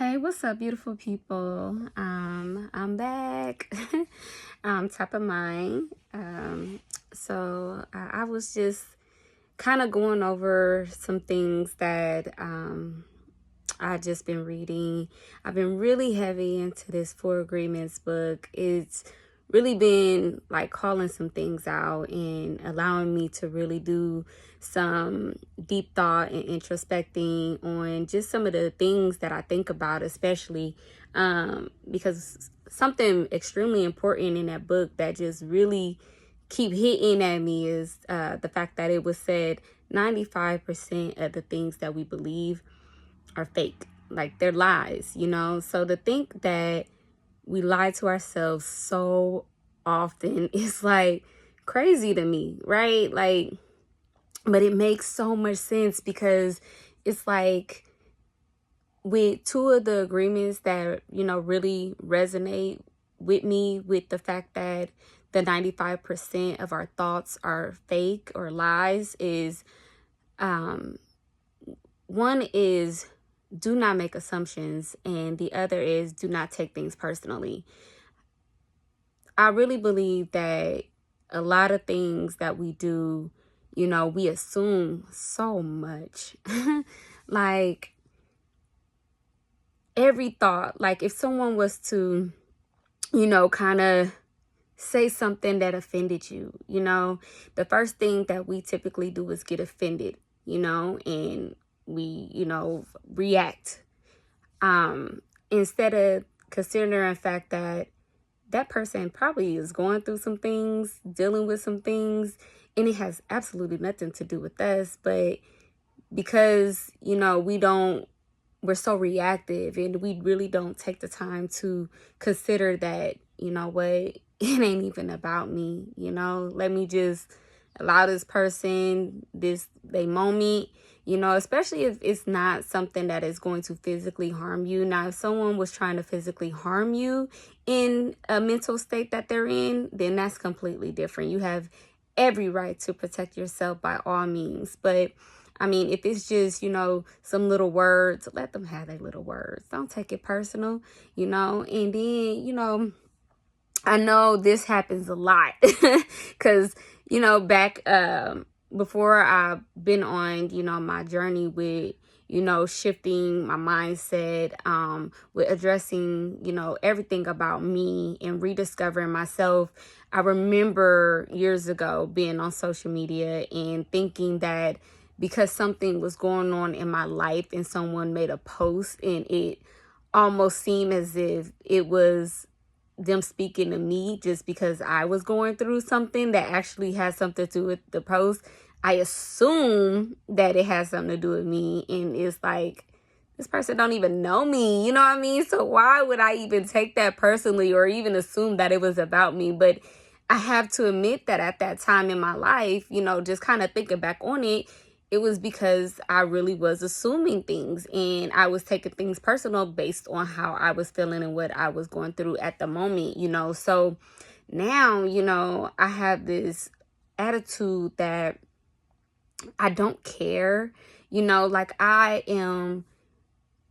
Hey, what's up, beautiful people? I'm back. Top of mind. So I was just kind of going over some things that I just been reading. I've been really heavy into this Four Agreements book. It's really been like calling some things out and allowing me to really do some deep thought and introspecting on just some of the things that I think about, especially because something extremely important in that book that just really keep hitting at me is the fact that it was said 95% of the things that we believe are fake, like they're lies, So to think that we lie to ourselves so often is like crazy to me, right? Like, but it makes so much sense because it's like with two of the agreements that, really resonate with me with the fact that the 95% of our thoughts are fake or lies is one is do not make assumptions, and the other is do not take things personally. I really believe that a lot of things that we do, we assume so much. Like every thought, like if someone was to, kind of say something that offended you, the first thing that we typically do is get offended, and we, react. Instead of considering the fact that that person probably is going through some things, dealing with some things, and it has absolutely nothing to do with us. But because, we're so reactive and we really don't take the time to consider that, what, it ain't even about me, let me just allow this person, they moment, especially if it's not something that is going to physically harm you. Now, if someone was trying to physically harm you in a mental state that they're in, then that's completely different. You have every right to protect yourself by all means. But I mean, if it's just, some little words, let them have their little words. Don't take it personal, and then, I know this happens a lot because, back before I've been on, my journey with, shifting my mindset, with addressing, everything about me and rediscovering myself. I remember years ago being on social media and thinking that because something was going on in my life and someone made a post and it almost seemed as if it was them speaking to me just because I was going through something that actually has something to do with the post. I assume that it has something to do with me, and it's like, this person don't even know me, you know what I mean? So why would I even take that personally or even assume that it was about me? But I have to admit that at that time in my life, just kind of thinking back on it, it was because I really was assuming things and I was taking things personal based on how I was feeling and what I was going through at the moment, So now, I have this attitude that I don't care, like I am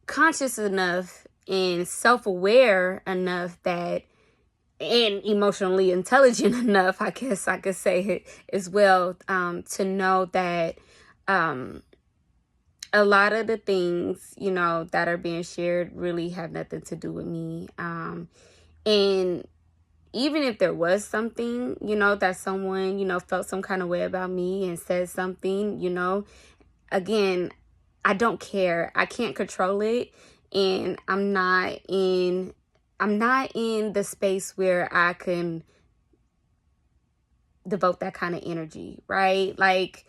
conscious enough and self-aware enough that, and emotionally intelligent enough, I guess I could say it as well, to know that a lot of the things, that are being shared really have nothing to do with me. And even if there was something, that someone, felt some kind of way about me and said something, again, I don't care. I can't control it. And I'm not in the space where I can devote that kind of energy, right? Like,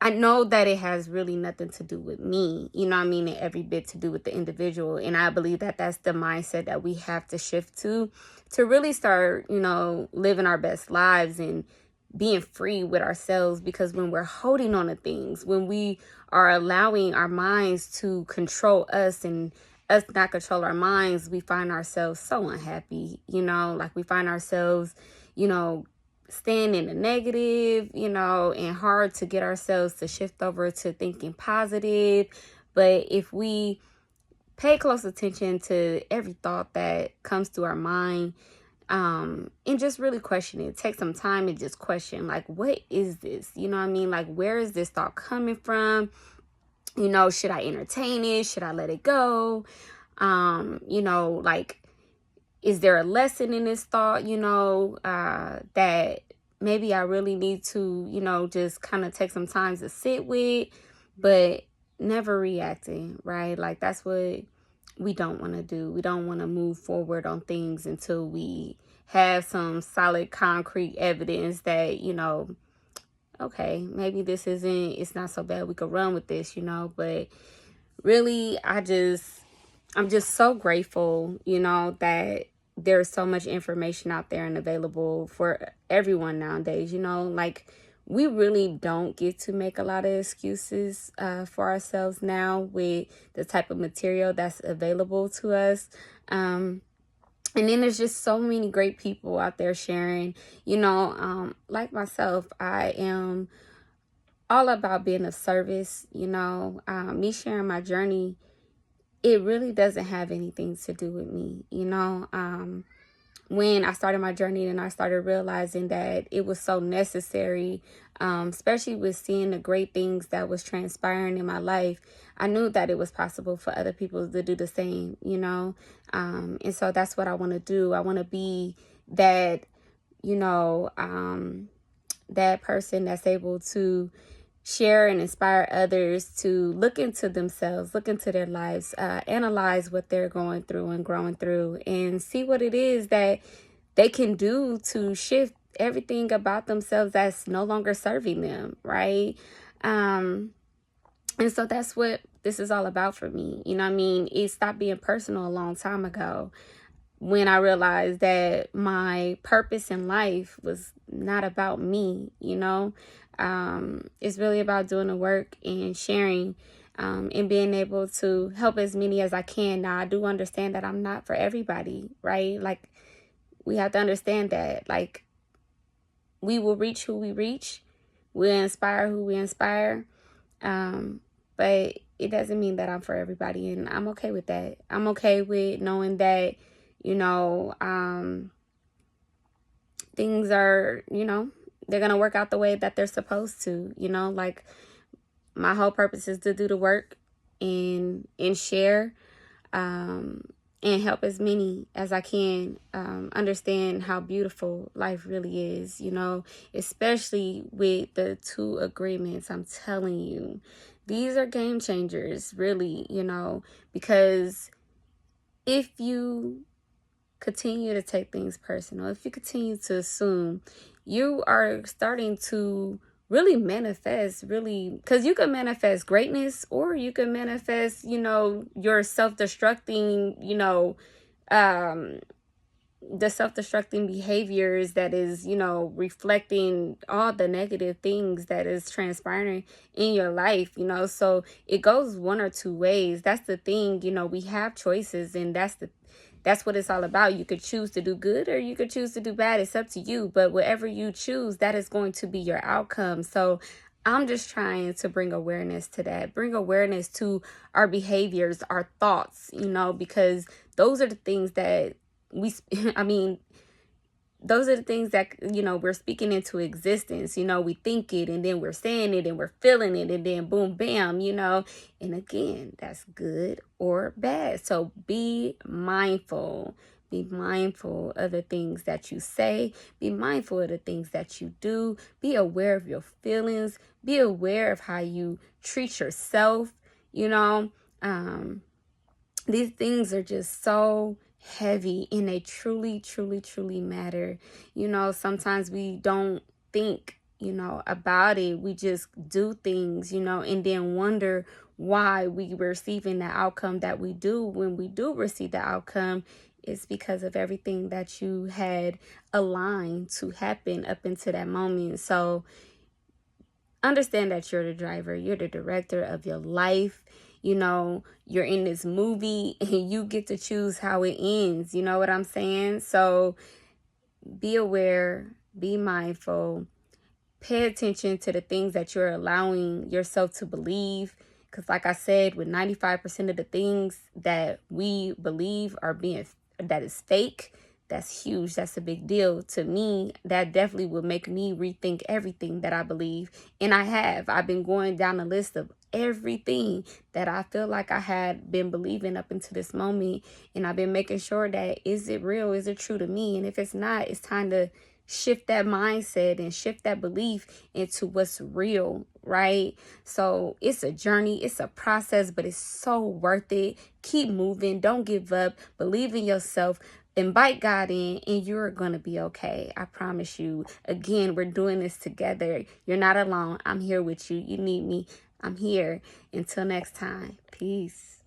I know that it has really nothing to do with me, and every bit to do with the individual. And I believe that that's the mindset that we have to shift to really start, living our best lives and being free with ourselves. Because when we're holding on to things, when we are allowing our minds to control us and us not control our minds, we find ourselves so unhappy, like we find ourselves, staying in the negative, and hard to get ourselves to shift over to thinking positive. But if we pay close attention to every thought that comes to our mind, and just really question it. Take some time and just question, like, what is this? You know what I mean? Like, where is this thought coming from? You know, should I entertain it? Should I let it go? You know, like, is there a lesson in this thought, that maybe I really need to, just kind of take some time to sit with, but never reacting, right? Like, that's what we don't want to do. We don't want to move forward on things until we have some solid, concrete evidence that, okay, maybe it's not so bad. We could run with this, but really, I'm just so grateful, that there's so much information out there and available for everyone nowadays. Like, we really don't get to make a lot of excuses for ourselves now with the type of material that's available to us. And then there's just so many great people out there sharing, like myself. I am all about being of service, me sharing my journey. It really doesn't have anything to do with me, when I started my journey and I started realizing that it was so necessary, especially with seeing the great things that was transpiring in my life. I knew that it was possible for other people to do the same, and so that's what I want to do. I want to be that, that person that's able to share and inspire others to look into themselves, look into their lives, analyze what they're going through and growing through, and see what it is that they can do to shift everything about themselves that's no longer serving them, right? And so that's what this is all about for me. You know what I mean? It stopped being personal a long time ago when I realized that my purpose in life was not about me, It's really about doing the work and sharing, and being able to help as many as I can. Now, I do understand that I'm not for everybody, right? Like, we have to understand that, like, we will reach who we reach. We'll inspire who we inspire. But it doesn't mean that I'm for everybody, and I'm okay with that. I'm okay with knowing that, things are, they're going to work out the way that they're supposed to, like, my whole purpose is to do the work and share, and help as many as I can understand how beautiful life really is, especially with the 2 agreements. I'm telling you, these are game changers, really, because if you continue to take things personal, if you continue to assume, you are starting to really manifest, because you can manifest greatness, or you can manifest, your self-destructing, the self-destructing behaviors that is, reflecting all the negative things that is transpiring in your life, so it goes one or two ways. That's the thing, we have choices, and that's what it's all about. You could choose to do good, or you could choose to do bad. It's up to you. But whatever you choose, that is going to be your outcome. So I'm just trying to bring awareness to that, bring awareness to our behaviors, our thoughts, because those are the things that those are the things that, we're speaking into existence. We think it, and then we're saying it, and we're feeling it, and then boom, bam, and again, that's good or bad. So be mindful. Be mindful of the things that you say. Be mindful of the things that you do. Be aware of your feelings. Be aware of how you treat yourself. These things are just so heavy, and they truly, truly, truly matter. Sometimes we don't think, about it. We just do things, and then wonder why we receiving the outcome that we do. When we do receive the outcome, it's because of everything that you had aligned to happen up into that moment. So understand that you're the driver, you're the director of your life. You're in this movie, and you get to choose how it ends. You know what I'm saying? So be aware, be mindful, pay attention to the things that you're allowing yourself to believe Because like I said, with 95% of the things that we believe that is fake, that's huge. That's a big deal to me. That definitely would make me rethink everything that I believe. And I've been going down the list of everything that I feel like I had been believing up until this moment. And I've been making sure that, is it real? Is it true to me? And if it's not, it's time to shift that mindset and shift that belief into what's real, right? So it's a journey, it's a process, but it's so worth it. Keep moving, don't give up, believe in yourself, invite God in, and you're gonna be okay. I promise you. Again, we're doing this together. You're not alone. I'm here with you. You need me, I'm here. Until next time, peace.